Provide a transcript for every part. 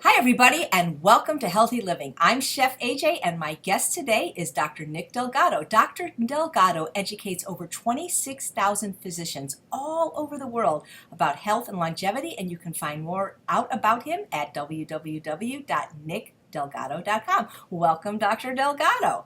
Hi, everybody, and welcome to Healthy Living. I'm Chef AJ, and my guest today is Dr. Nick Delgado. Dr. Delgado educates over 26,000 physicians all over the world about health and longevity, and you can find more out about him at www.nickdelgado.com. Welcome, Dr. Delgado.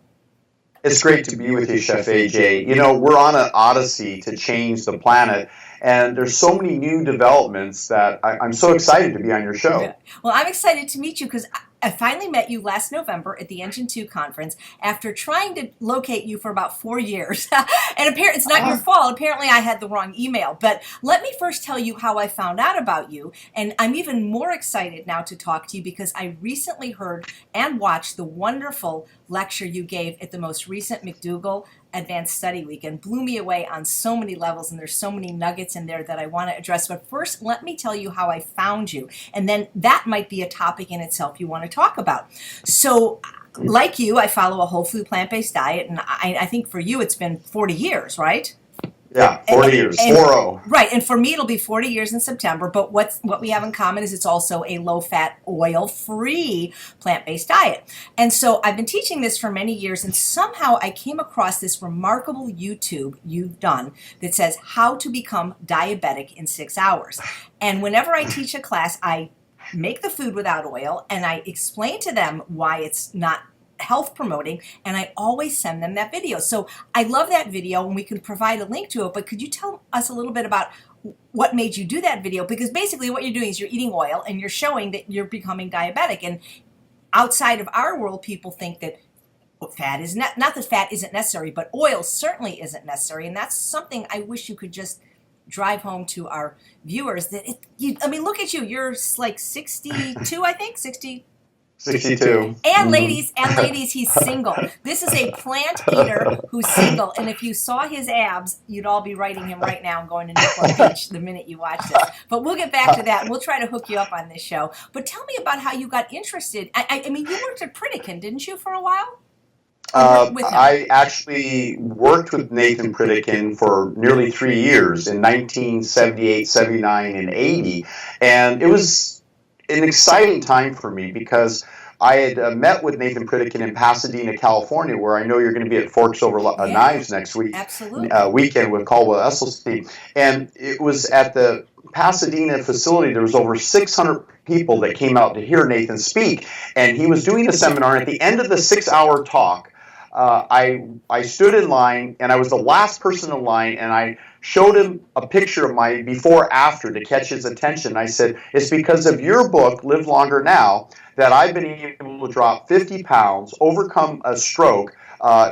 It's great to be with you, Chef AJ. You know, we're on an odyssey to change the planet, and there's so many new developments that I'm so excited to be on your show. Yeah. Well, I'm excited to meet you because I finally met you last November at the Engine 2 conference after trying to locate you for about 4 years. And apparently, it's not your fault. Apparently, I had the wrong email. But let me first tell you how I found out about you. And I'm even more excited now to talk to you because I recently heard and watched the wonderful lecture you gave at the most recent McDougall Advanced Study Week and blew me away on so many levels, and there's so many nuggets in there that I want to address. But first, let me tell you how I found you, and then that might be a topic in itself you want to talk about. So, like you, I follow a whole food plant-based diet, and I think for you it's been 40 years, right? Yeah, 40 years, 4-0. Right, and for me it'll be 40 years in September, but what we have in common is it's also a low-fat, oil-free, plant-based diet. And so I've been teaching this for many years, and somehow I came across this remarkable YouTube you've done that says how to become diabetic in 6 hours. And whenever I teach a class, I make the food without oil, and I explain to them why it's not health promoting, and I always send them that video. So I love that video, and we can provide a link to it, but could you tell us a little bit about what made you do that video? Because basically what you're doing is you're eating oil and you're showing that you're becoming diabetic, and outside of our world, people think that fat is not that fat isn't necessary, but oil certainly isn't necessary, and that's something I wish you could just drive home to our viewers. That I mean, look at you, you're like 62, I think, 60. 62. And ladies, he's single. This is a plant eater who's single. And if you saw his abs, you'd all be writing him right now and going to Newport Beach the minute you watch this. But we'll get back to that. We'll try to hook you up on this show. But tell me about how you got interested. I mean, you worked at Pritikin, didn't you, for a while? I actually worked with Nathan Pritikin for nearly 3 years in 1978, 79, and 80. And it was an exciting time for me because I had met with Nathan Pritikin in Pasadena, California, where I know you're going to be at Forks Over Knives next week. Absolutely. Weekend with Caldwell Esselstyn. And it was at the Pasadena facility. There was over 600 people that came out to hear Nathan speak. And he was doing a seminar. And at the end of the 6-hour talk, I stood in line, and I was the last person in line, and I showed him a picture of my before-after to catch his attention. I said, it's because of your book, Live Longer Now, that I've been able to drop 50 pounds, overcome a stroke,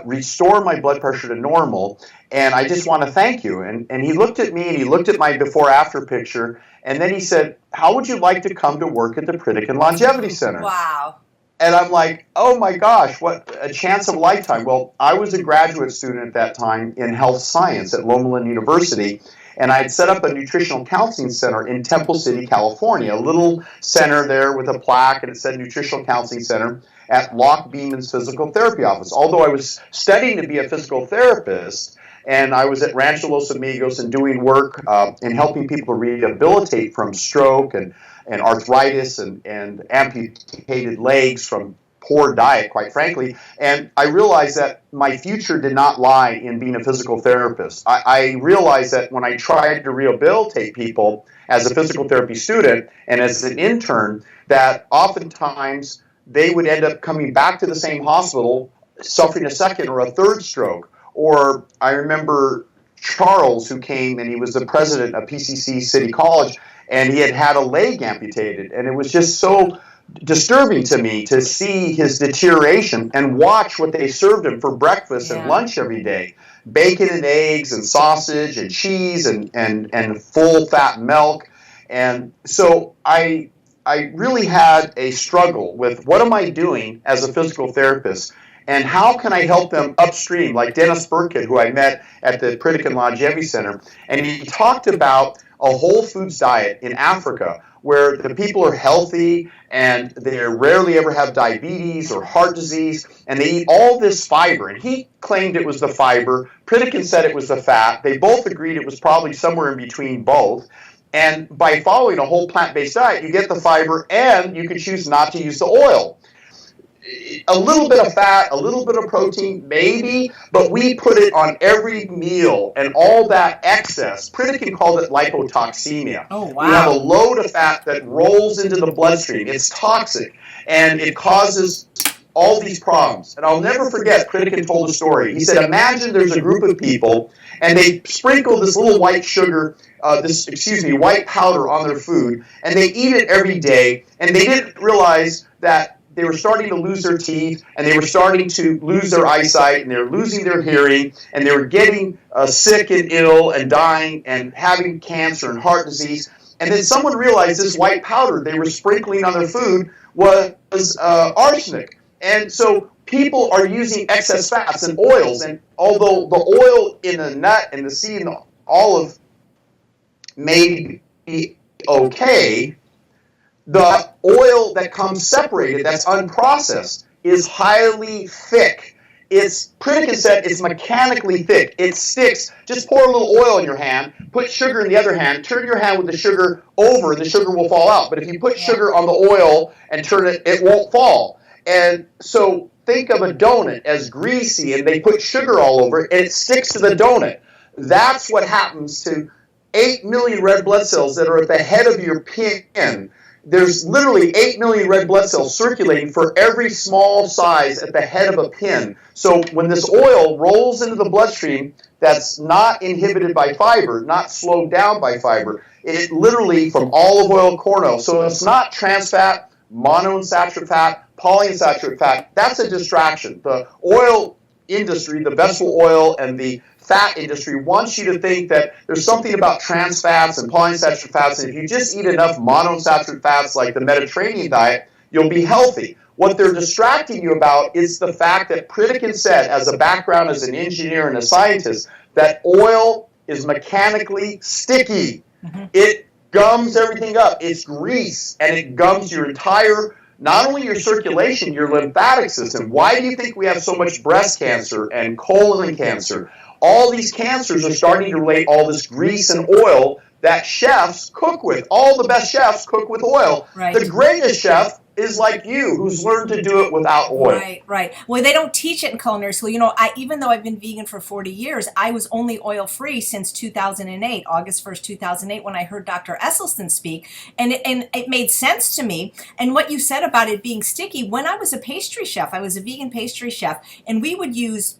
restore my blood pressure to normal, and I just want to thank you. And he looked at me, and he looked at my before-after picture, and then he said, how would you like to come to work at the Pritikin Longevity Center? Wow. And I'm like, oh my gosh, what a chance of a lifetime. Well, I was a graduate student at that time in health science at Loma Linda University, and I had set up a nutritional counseling center in Temple City, California, a little center there with a plaque, and it said Nutritional Counseling Center at Locke Beeman's physical therapy office. Although I was studying to be a physical therapist, and I was at Rancho Los Amigos and doing work in helping people rehabilitate from stroke and arthritis and amputated legs from poor diet, quite frankly. And I realized that my future did not lie in being a physical therapist. I realized that when I tried to rehabilitate people as a physical therapy student and as an intern, that oftentimes they would end up coming back to the same hospital suffering a second or a third stroke. Or I remember Charles, who came, and he was the president of PCC City College, and he had had a leg amputated. And it was just so disturbing to me to see his deterioration and watch what they served him for breakfast and lunch every day. Bacon and eggs and sausage and cheese and full fat milk. And so I really had a struggle with what am I doing as a physical therapist, and how can I help them upstream, like Dennis Burkett, who I met at the Pritikin Longevity Center. And he talked about a whole foods diet in Africa where the people are healthy and they rarely ever have diabetes or heart disease, and they eat all this fiber. And he claimed it was the fiber. Pritikin said it was the fat. They both agreed it was probably somewhere in between both. And by following a whole plant-based diet, you get the fiber and you can choose not to use the oil. A little bit of fat, a little bit of protein, maybe, but we put it on every meal, and all that excess, Pritikin called it lipotoxemia. Oh, wow. You have a load of fat that rolls into the bloodstream. It's toxic, and it causes all these problems. And I'll never forget, Pritikin told a story. He said, imagine there's a group of people, and they sprinkle this little white sugar, white powder on their food, and they eat it every day, and they didn't realize that they were starting to lose their teeth, and they were starting to lose their eyesight, and they were losing their hearing, and they were getting sick and ill and dying and having cancer and heart disease. And then someone realized this white powder they were sprinkling on their food was arsenic. And so people are using excess fats and oils, and although the oil in a nut and the seed and the olive may be okay, the oil that comes separated, that's unprocessed, is highly thick. Pritikin said it's mechanically thick. It sticks. Just pour a little oil in your hand, put sugar in the other hand, turn your hand with the sugar over, and the sugar will fall out. But if you put sugar on the oil and turn it, it won't fall. And so think of a donut as greasy, and they put sugar all over it, and it sticks to the donut. That's what happens to 8 million red blood cells that are at the head of your pin. There's literally 8 million red blood cells circulating for every small size at the head of a pin. So when this oil rolls into the bloodstream, that's not inhibited by fiber, not slowed down by fiber. It literally, from olive oil, corn oil. So it's not trans fat, monounsaturated fat, polyunsaturated fat. That's a distraction. The oil industry, the vegetable oil and the fat industry wants you to think that there's something about trans fats and polyunsaturated fats, and if you just eat enough monounsaturated fats like the Mediterranean diet, you'll be healthy. What they're distracting you about is the fact that Pritikin said, as a background as an engineer and a scientist, that oil is mechanically sticky. Mm-hmm. It gums everything up. It's grease, and it gums your entire, not only your circulation, your lymphatic system. Why do you think we have so much breast cancer and colon cancer? All these cancers are starting to relate all this grease and oil that chefs cook with. All the best chefs cook with oil. Right. The greatest chef is like you, who's learned to do it without oil. Right. Well, they don't teach it in culinary school. Even though I've been vegan for 40 years, I was only oil-free since 2008, August 1st, 2008, when I heard Dr. Esselstyn speak. And it made sense to me. And what you said about it being sticky, when I was a pastry chef, I was a vegan pastry chef, and we would use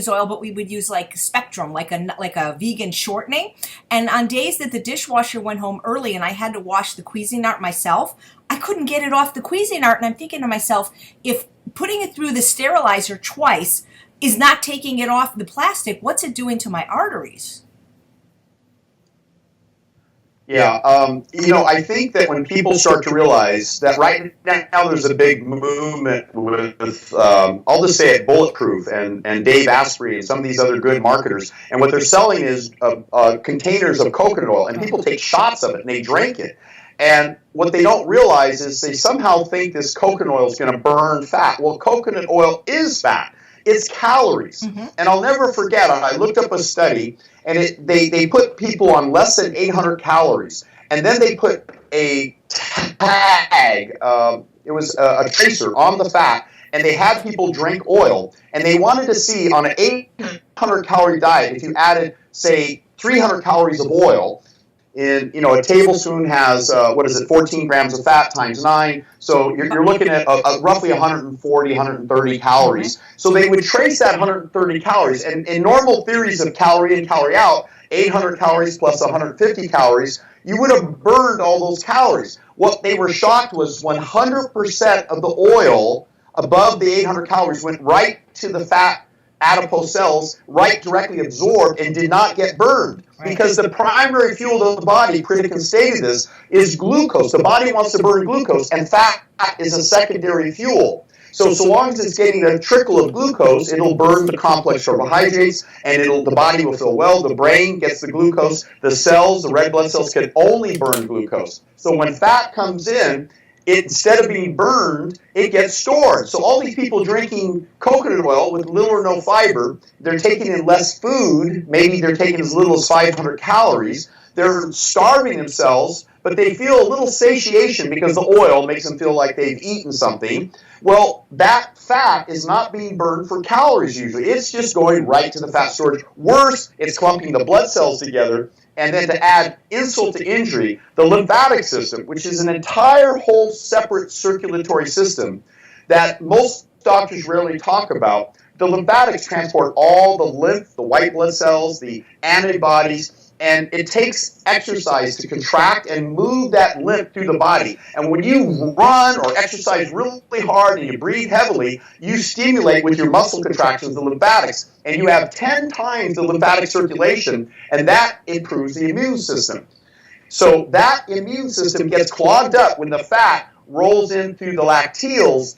oil, but we would use like Spectrum, like a vegan shortening. And on days that the dishwasher went home early and I had to wash the Cuisinart myself, I couldn't get it off the Cuisinart. And I'm thinking to myself, if putting it through the sterilizer twice is not taking it off the plastic, what's it doing to my arteries? Yeah, I think that when people start to realize that right now there's a big movement with, I'll just say it, Bulletproof and Dave Asprey and some of these other good marketers, and what they're selling is containers of coconut oil, and people take shots of it and they drink it. And what they don't realize is they somehow think this coconut oil is going to burn fat. Well, coconut oil is fat. It's calories. Mm-hmm. And I'll never forget, I looked up a study, and they put people on less than 800 calories. And then they put a tag, it was a tracer on the fat, and they had people drink oil. And they wanted to see on an 800-calorie diet, if you added, say, 300 calories of oil, a tablespoon has, 14 grams of fat times 9. So you're looking at roughly 140, 130 calories. So they would trace that 130 calories. And in normal theories of calorie in, calorie out, 800 calories plus 150 calories, you would have burned all those calories. What they were shocked was 100% of the oil above the 800 calories went right to the fat adipose cells, right directly absorbed, and did not get burned. Because the primary fuel of the body, Pritikin stated this, is glucose. The body wants to burn glucose, and fat is a secondary fuel. So long as it's getting a trickle of glucose, it'll burn the complex carbohydrates, and the body will feel well. The brain gets the glucose. The cells, the red blood cells, can only burn glucose. So when fat comes in, instead of being burned, it gets stored. So all these people drinking coconut oil with little or no fiber, they're taking in less food. Maybe they're taking as little as 500 calories. they're starving themselves, but they feel a little satiation because the oil makes them feel like they've eaten something. Well, that fat is not being burned for calories usually. It's just going right to the fat storage. Worse, it's clumping the blood cells together. And then to add insult to injury, the lymphatic system, which is an entire whole separate circulatory system that most doctors rarely talk about. The lymphatics transport all the lymph, the white blood cells, the antibodies, and it takes exercise to contract and move that lymph through the body. And when you run or exercise really hard and you breathe heavily, you stimulate with your muscle contractions the lymphatics, and you have 10 times the lymphatic circulation, and that improves the immune system. So that immune system gets clogged up when the fat rolls in through the lacteals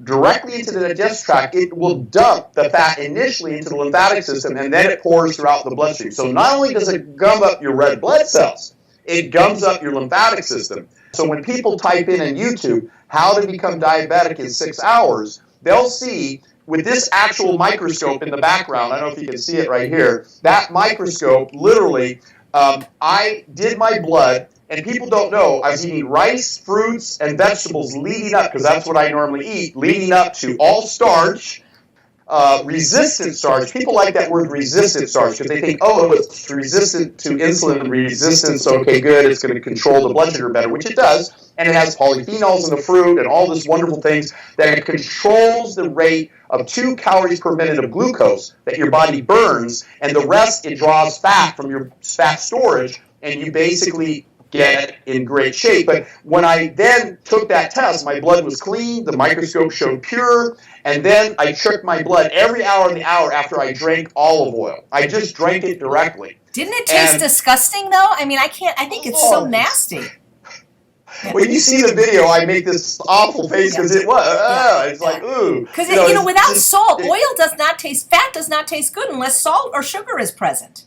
directly into the digestive tract. It will dump the fat initially into the lymphatic system, and then it pours throughout the bloodstream. So not only does it gum up your red blood cells, it gums up your lymphatic system. So when people type in on YouTube, how to become diabetic in 6 hours, they'll see with this actual microscope in the background, I don't know if you can see it right here, that microscope literally, I did my blood. And people don't know, I was eating rice, fruits, and vegetables leading up, because that's what I normally eat, leading up to all starch, resistant starch. People like that word resistant starch because they think, oh, it's resistant to insulin resistance, okay, good, it's going to control the blood sugar better, which it does. And it has polyphenols in the fruit and all these wonderful things that it controls the rate of 2 calories per minute of glucose that your body burns, and the rest it draws fat from your fat storage, and you basically get in great shape. But when I then took that test, my blood was clean, the microscope showed pure, and then I took my blood every hour in the hour after I drank olive oil. I just drank it directly. Didn't it taste disgusting though? I mean, I think it's so nasty. When you see the video, I make this awful face because it was, it's like, ooh. Because, without salt, oil does not taste, fat does not taste good unless salt or sugar is present.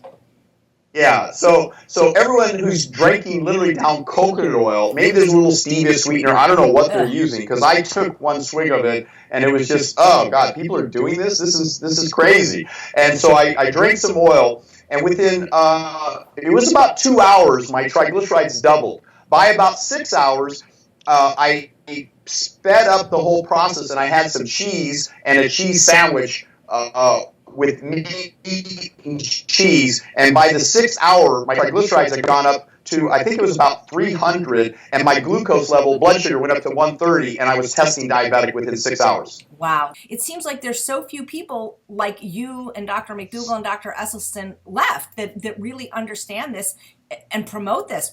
Yeah, so everyone who's drinking literally down coconut oil, maybe there's a little stevia sweetener, I don't know what they're using, because I took one swig of it, and it was just, oh God, people are doing this? This is crazy. And so I drank some oil, and within, it was about 2 hours, my triglycerides doubled. By about 6 hours, I sped up the whole process, and I had some cheese and a cheese sandwich with meat and cheese, and by the 6th hour, my triglycerides had gone up to, I think it was about 300, and my glucose level, blood sugar, went up to 130, and I was testing diabetic within 6 hours. Wow. It seems like there's so few people like you and Dr. McDougall and Dr. Esselstyn left that really understand this and promote this.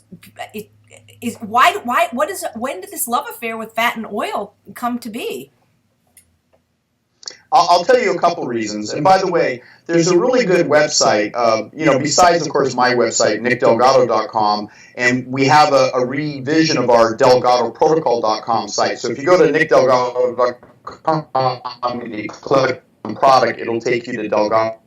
When did this love affair with fat and oil come to be? I'll tell you a couple reasons. And by the way, there's a really good website, besides, of course, my website, nickdelgado.com, and we have a revision of our delgadoprotocol.com site. So if you go to nickdelgado.com and you click on product, it'll take you to Delgado.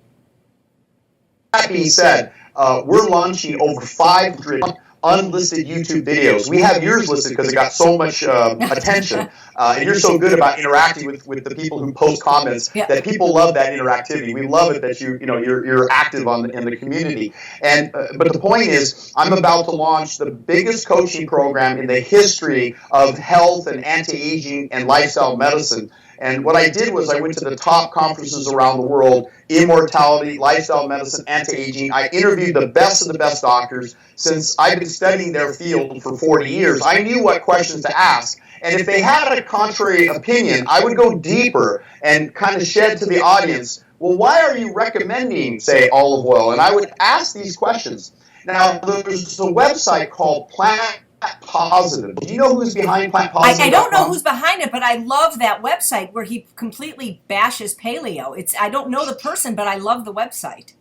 That being said, we're launching over 500 unlisted YouTube videos. We have yours listed because it got so much attention, and you're so good about interacting with the people who post comments that people love that interactivity. We love it that you're active in the community. And but the point is, I'm about to launch the biggest coaching program in the history of health and anti-aging and lifestyle medicine. And what I did was I went to the top conferences around the world, immortality, lifestyle medicine, anti-aging. I interviewed the best of the best doctors. Since I've been studying their field for 40 years, I knew what questions to ask. And if they had a contrary opinion, I would go deeper and kind of shed to the audience, well, why are you recommending, say, olive oil? And I would ask these questions. Now, there's a website called Plant Positive. Do you know who's behind Plant Positive? I don't know who's behind it, but I love that website where he completely bashes paleo. I don't know the person, but I love the website.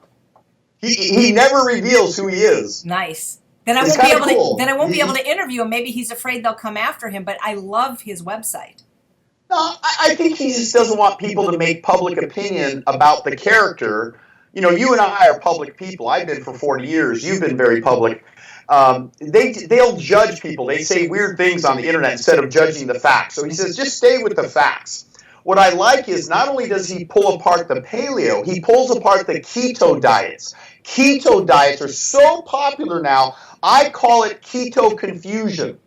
He never reveals who he is. Nice. Then I won't be able to. Then I won't be able to interview him. Maybe he's afraid they'll come after him. But I love his website. No, I think he just doesn't want people to make public opinion about the character. You and I are public people. I've been for 40 years. You've been very public. They'll judge people. They say weird things on the internet instead of judging the facts. So he says, just stay with the facts. What I like is not only does he pull apart the paleo, he pulls apart the keto diets. Keto diets are so popular now. I call it keto confusion.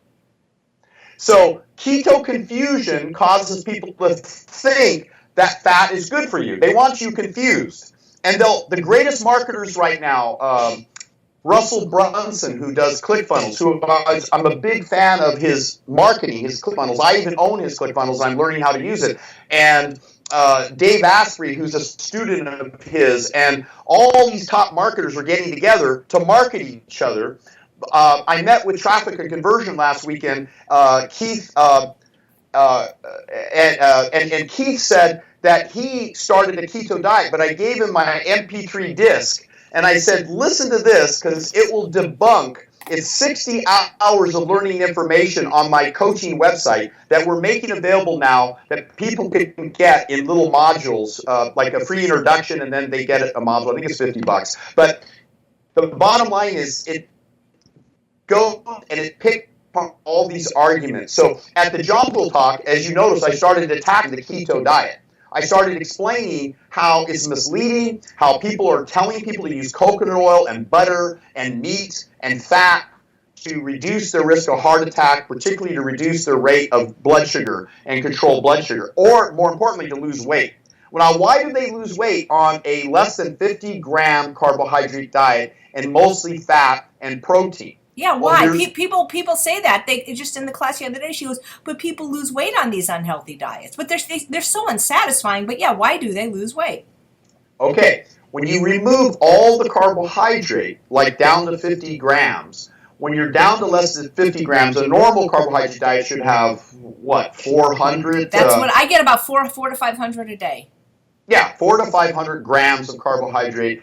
So keto confusion causes people to think that fat is good for you. They want you confused. And the greatest marketers right now, Russell Brunson, who does ClickFunnels, I'm a big fan of his marketing, his ClickFunnels. I even own his ClickFunnels. I'm learning how to use it. And Dave Asprey, who's a student of his, and all these top marketers are getting together to market each other. I met with Traffic and Conversion last weekend. Keith and Keith said that he started a keto diet, but I gave him my MP3 disc, and I said, listen to this because it will debunk. It's 60 hours of learning information on my coaching website that we're making available now that people can get in little modules, like a free introduction, and then they get a module. I think it's $50. But the bottom line is it goes and it picked all these arguments. So at the John Bull talk, as you notice, I started attacking the keto diet. I started explaining how it's misleading, how people are telling people to use coconut oil and butter and meat and fat to reduce their risk of heart attack, particularly to reduce their rate of blood sugar and control blood sugar, or more importantly, to lose weight. Now, why do they lose weight on a less than 50-gram carbohydrate diet and mostly fat and protein? Yeah, why? People say that. They just in the class the other day, she goes, but people lose weight on these unhealthy diets. But they're so unsatisfying. But yeah, why do they lose weight? Okay, when you remove all the carbohydrate, like down to 50 grams, when you're down to less than 50 grams, a normal carbohydrate diet should have, what, 400? That's what I get, about 400 to 500 a day. Yeah, 400 to 500 grams of carbohydrate.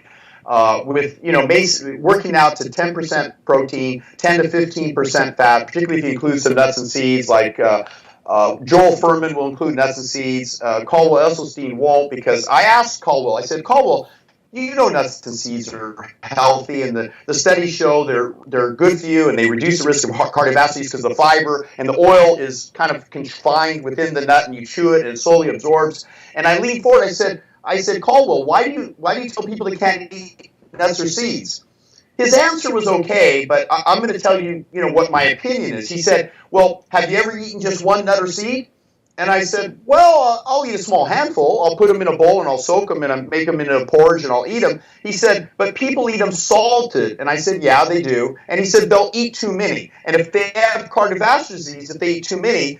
With, basically working out to 10% protein, 10 to 15% fat, particularly if you include some nuts and seeds, like Joel Furman will include nuts and seeds. Caldwell Esselstyn won't, because I asked Caldwell, I said, Caldwell, you know nuts and seeds are healthy, and the studies show they're good for you, and they reduce the risk of cardiovascular disease because the fiber and the oil is kind of confined within the nut, and you chew it, and it slowly absorbs. And I leaned forward, I said, Caldwell, why do you tell people they can't eat nuts or seeds? His answer was okay, but I'm going to tell you, what my opinion is. He said, well, have you ever eaten just one nut or seed? And I said, well, I'll eat a small handful. I'll put them in a bowl and I'll soak them and I'll make them into a porridge and I'll eat them. He said, but people eat them salted. And I said, yeah, they do. And he said, they'll eat too many. And if they have cardiovascular disease, if they eat too many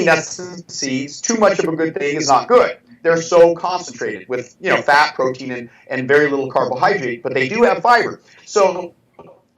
nuts and seeds, too much of a good thing is not good. They're so concentrated with, fat, protein, and very little carbohydrate, but they do have fiber. So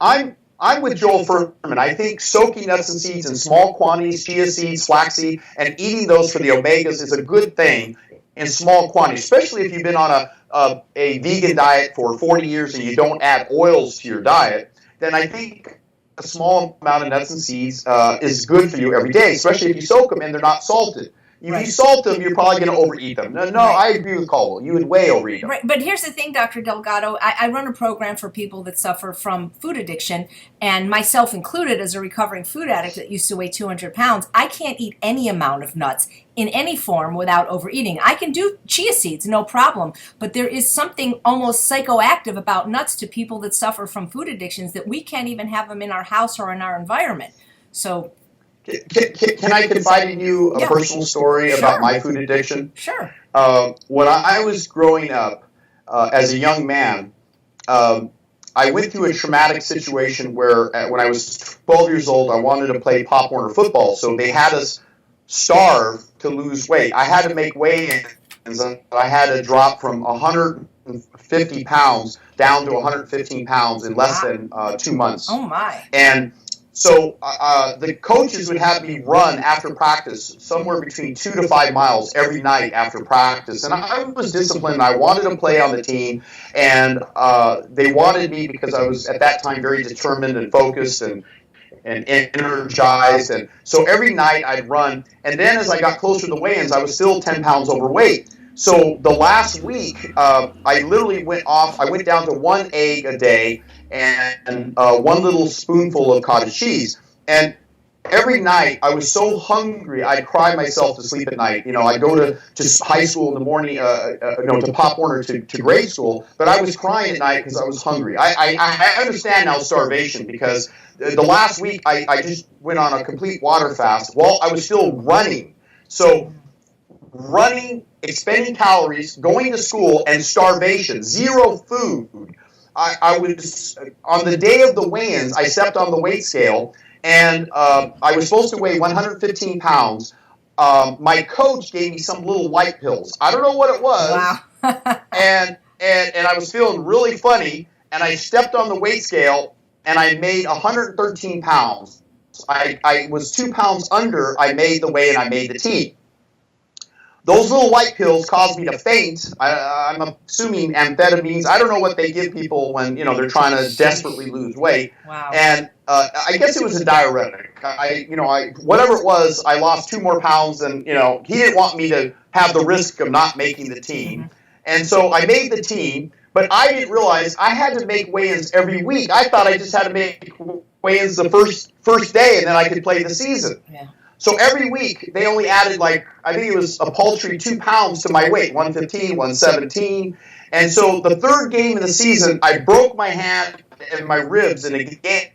I'm with Joel Furman. I think soaking nuts and seeds in small quantities, chia seeds, flaxseed, and eating those for the omegas is a good thing in small quantities, especially if you've been on a vegan diet for 40 years and you don't add oils to your diet. Then I think a small amount of nuts and seeds is good for you every day, especially if you soak them and they're not salted. If you salt them, you're probably going to overeat them. No, I agree with Caldwell. You would way overeat them. Right, but here's the thing, Dr. Delgado. I run a program for people that suffer from food addiction, and myself included as a recovering food addict that used to weigh 200 pounds, I can't eat any amount of nuts in any form without overeating. I can do chia seeds, no problem, but there is something almost psychoactive about nuts to people that suffer from food addictions that we can't even have them in our house or in our environment. So... Can I confide in you a personal story about my food addiction? Sure. When I was growing up as a young man, I went through a traumatic situation where when I was 12 years old, I wanted to play Pop Warner football. So they had us starve to lose weight. I had to make weigh-ins. I had to drop from 150 pounds down to 115 pounds in less than 2 months. Oh, my. And so the coaches would have me run after practice somewhere between 2 to 5 miles every night after practice. And I was disciplined. I wanted to play on the team. And they wanted me because I was at that time very determined and focused and energized. And so every night I'd run. And then as I got closer to the weigh-ins, I was still 10 pounds overweight. So the last week, I literally went off. I went down to 1 egg a day and one little spoonful of cottage cheese. And every night I was so hungry I'd cry myself to sleep at night. I'd go to high school in the morning, to Pop Warner to grade school, but I was crying at night because I was hungry. I understand now starvation, because the last week I just went on a complete water fast while I was still running. So running, expending calories, going to school, and starvation, zero food. I was, on the day of the weigh-ins, I stepped on the weight scale, and I was supposed to weigh 115 pounds. My coach gave me some little white pills. I don't know what it was. Wow. and I was feeling really funny, and I stepped on the weight scale, and I made 113 pounds. I was 2 pounds under. I made the weigh, and I made the team. Those little white pills caused me to faint. I'm assuming amphetamines. I don't know what they give people when they're trying to desperately lose weight. Wow. And I guess it was a diuretic. Whatever it was, I lost 2 more pounds, and he didn't want me to have the risk of not making the team. Mm-hmm. And so I made the team, but I didn't realize I had to make weigh-ins every week. I thought I just had to make weigh-ins the first day, and then I could play the season. Yeah. So every week, they only added, I think it was a paltry 2 pounds to my weight, 115, 117. And so the third game of the season, I broke my hand and my ribs in a game.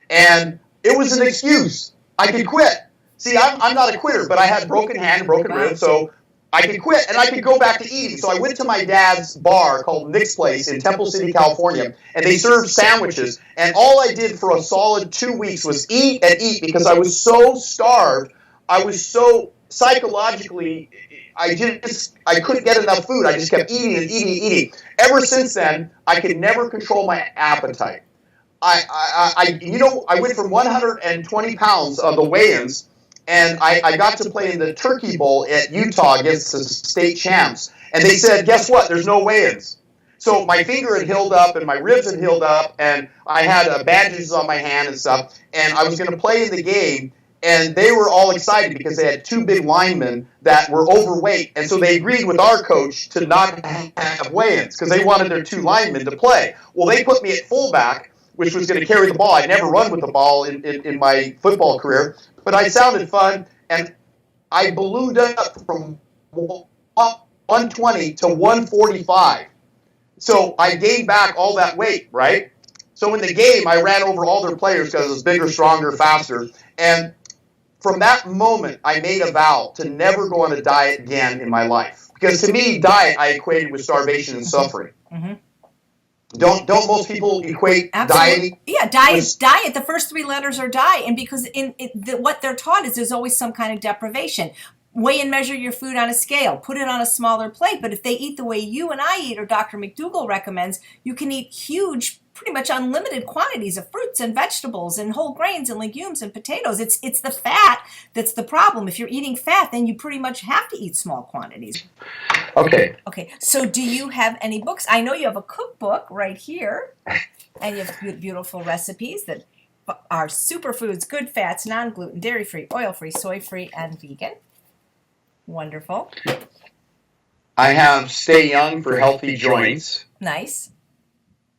And it was an excuse. I could quit. See, I'm not a quitter, but I had broken hand and broken ribs, so I could quit, and I could go back to eating. So I went to my dad's bar called Nick's Place in Temple City, California, and they served sandwiches. And all I did for a solid 2 weeks was eat and eat, because I was so starved. I was so psychologically, I couldn't get enough food. I just kept eating and eating and eating. Ever since then, I could never control my appetite. I went from 120 pounds on the weigh-ins, and I got to play in the Turkey Bowl at Utah against the state champs. And they said, guess what? There's no weigh-ins. So my finger had healed up, and my ribs had healed up, and I had bandages on my hand and stuff. And I was going to play in the game, and they were all excited because they had 2 big linemen that were overweight. And so they agreed with our coach to not have weigh-ins because they wanted their 2 linemen to play. Well, they put me at fullback, which was going to carry the ball. I'd never run with the ball in my football career. But I sounded fun, and I ballooned up from 120 to 145. So I gained back all that weight, right? So in the game, I ran over all their players because I was bigger, stronger, faster. And from that moment, I made a vow to never go on a diet again in my life. Because to me, diet I equated with starvation and suffering. Mm-hmm. Don't most people equate dieting? Yeah, diet. The first 3 letters are die, and because what they're taught is there's always some kind of deprivation. Weigh and measure your food on a scale. Put it on a smaller plate. But if they eat the way you and I eat, or Dr. McDougall recommends, you can eat huge, pretty much unlimited quantities of fruits and vegetables and whole grains and legumes and potatoes. It's the fat that's the problem. If you're eating fat, then you pretty much have to eat small quantities. Okay. So do you have any books? I know you have a cookbook right here, and you have beautiful recipes that are superfoods, good fats, non-gluten, dairy-free, oil-free, soy-free, and vegan. Wonderful. I have Stay Young for Healthy Joints. Nice.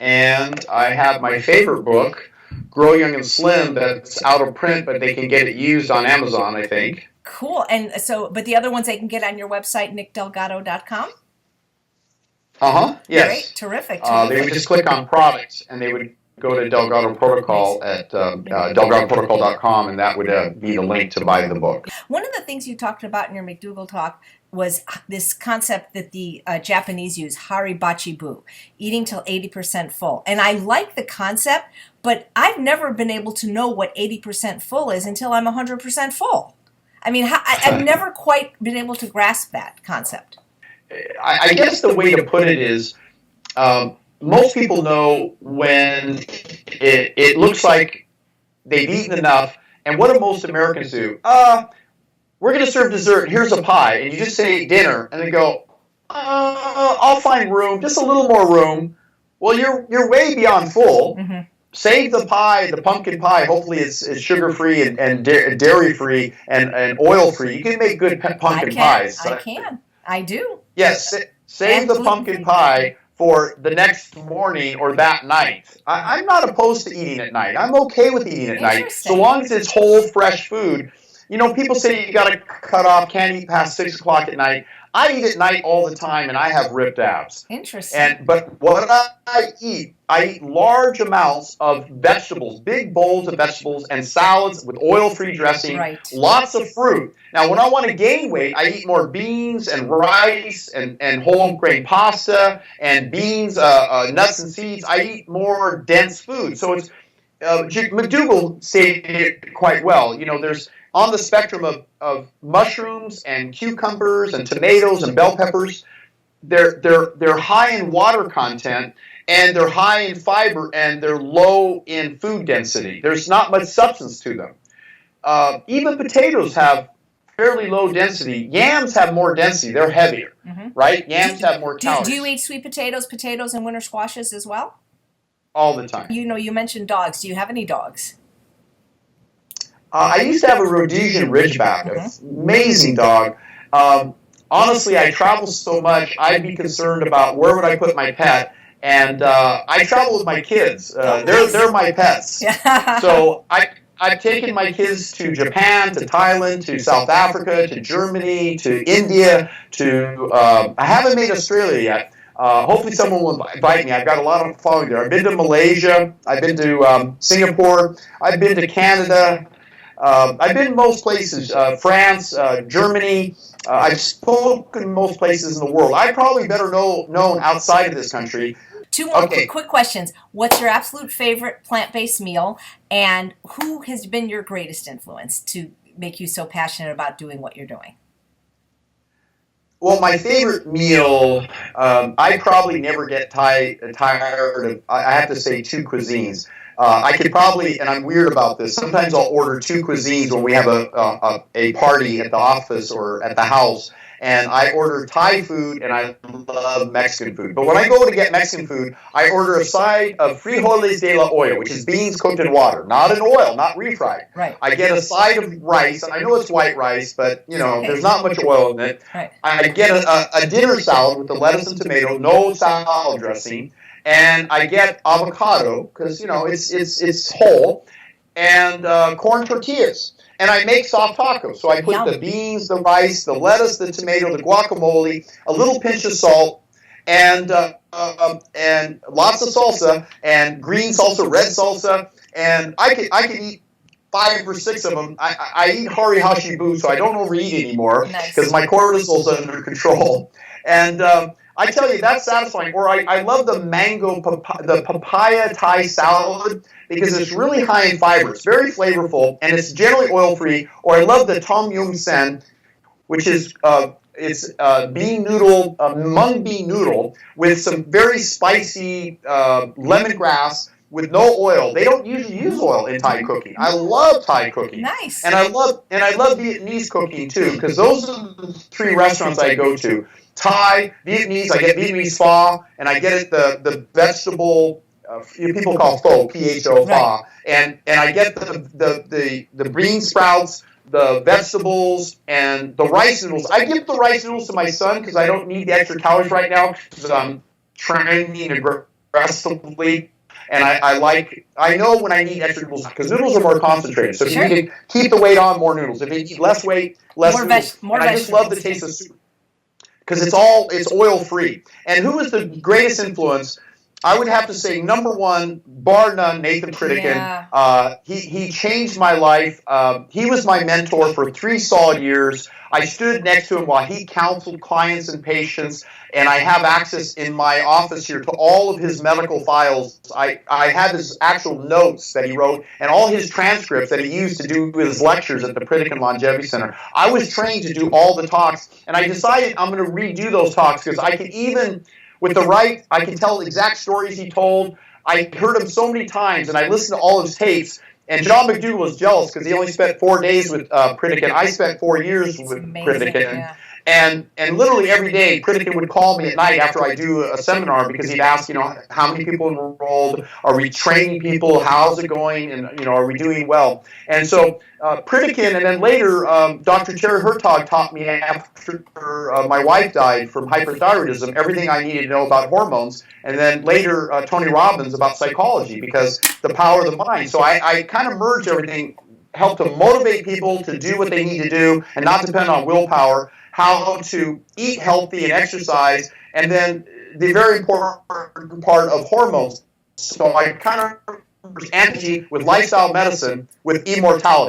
And I have my favorite book, Grow Young and Slim, that's out of print, but they can get it used on Amazon, I think. Cool. And so, but the other ones they can get on your website, nickdelgado.com? Uh-huh, yes. Great, terrific. They would just click on products, and they would go to Delgado Protocol at delgadoprotocol.com, and that would be the link to buy the book. One of the things you talked about in your McDougall talk was this concept that the Japanese use, haribachi-bu, eating till 80% full. And I like the concept, but I've never been able to know what 80% full is until I'm 100% full. I mean, I've never quite been able to grasp that concept. I guess the way to put it is, most people know when it looks like they've eaten enough, and what do most Americans do? We're going to serve dessert, here's a pie, and you just say dinner, and they go, I'll find room, just a little more room. Well, you're way beyond full. Mm-hmm. Save the pie, the pumpkin pie. Hopefully it's sugar-free and dairy-free and oil-free. You can make good pumpkin pies. I do. Yes, save the pumpkin pie for the next morning or that night. I'm not opposed to eating at night. I'm okay with eating at night, so long as it's whole, fresh food. You know, people say you got to cut off, can't eat past 6 o'clock at night. I eat at night all the time, and I have ripped abs. Interesting. But what I eat large amounts of vegetables, big bowls of vegetables and salads with oil-free dressing, Right. lots of fruit. Now, when I want to gain weight, I eat more beans and rice and whole grain pasta and beans, nuts and seeds. I eat more dense food. So it's McDougall stated it quite well. You know, there's on the spectrum of mushrooms and cucumbers and tomatoes and bell peppers, they're high in water content and they're high in fiber and they're low in food density. There's not much substance to them. Even potatoes have fairly low density. Yams have more density. They're heavier, right? Yams have more calories. Do you eat sweet potatoes, and winter squashes as well? All the time. You know, you mentioned dogs. Do you have any dogs? I used to have a Rhodesian Ridgeback, an amazing dog. Honestly, I travel so much, I'd be concerned about where would I put my pet. And I travel with my kids. They're my pets. So I've taken my kids to Japan, to Thailand, to South Africa, to Germany, to India, I haven't made Australia yet. Hopefully someone will invite me. I've got a lot of following there. I've been to Malaysia. I've been to Singapore. I've been to Canada. I've been most places, France, Germany. I've spoken most places in the world. I'm probably better known outside of this country. Two more quick questions. What's your absolute favorite plant-based meal, and who has been your greatest influence to make you so passionate about doing what you're doing? Well, my favorite meal, I probably never get tired of, I have to say, two cuisines. I could probably, and I'm weird about this, sometimes I'll order two cuisines when we have a party at the office or at the house, and I order Thai food and I love Mexican food. But when I go to get Mexican food, I order a side of frijoles de la olla, which is beans cooked in water, not in oil, not refried. Right. I get a side of rice, and I know it's white rice, but you know, there's not much oil in it. Right. I get a dinner salad with the lettuce and tomato, no salad dressing. And I get avocado because you know it's whole, and corn tortillas. And I make soft tacos. So I put the beans, the rice, the lettuce, the tomato, the guacamole, a little pinch of salt, and lots of salsa, and green salsa, red salsa, and I could eat 5 or 6 of them. I eat hari hashibu, so I don't overeat anymore because my cortisol's under control. And I tell you, that's satisfying. Or I love the the papaya Thai salad because it's really high in fiber. It's very flavorful, and it's generally oil-free. Or I love the tom yum sen, which is bean noodle, mung bean noodle with some very spicy lemongrass with no oil. They don't usually use oil in Thai cooking. I love Thai cooking. Nice. And I love Vietnamese cooking too, because those are the 3 restaurants I go to. Thai, Vietnamese, I get Vietnamese pho, and I get the vegetable, people call pho, P-H-O, pho, and I get the bean sprouts, the vegetables, and the rice noodles. I give the rice noodles to my son because I don't need the extra calories right now because I'm training aggressively. And I know when I need extra noodles because noodles are more concentrated. So if you can keep the weight on, more noodles. If you need less weight, less noodles. And I just love the taste of soup because it's oil free. And who is the greatest influence? I would have to say number 1, bar none, Nathan Pritikin. Yeah. He changed my life. He was my mentor for 3 solid years. I stood next to him while he counseled clients and patients, and I have access in my office here to all of his medical files. I have his actual notes that he wrote and all his transcripts that he used to do his lectures at the Pritikin Longevity Center. I was trained to do all the talks, and I decided I'm going to redo those talks because I can even, with the right, I can tell exact stories he told. I heard him so many times, and I listened to all his tapes. And John McDougall was jealous because he only spent 4 days with Pritikin. I spent 4 years with Pritikin. Yeah. And literally every day, Pritikin would call me at night after I do a seminar because he'd ask, how many people enrolled? Are we training people? How's it going? And, are we doing well? And so Pritikin, and then later, Dr. Terry Hertog taught me after my wife died from hyperthyroidism, everything I needed to know about hormones. And then later, Tony Robbins about psychology, because the power of the mind. So I kind of merged everything, help to motivate people to do what they need to do and not depend on willpower, how to eat healthy and exercise, and then the very important part of hormones. So I kind of merged anti with lifestyle medicine with immortality.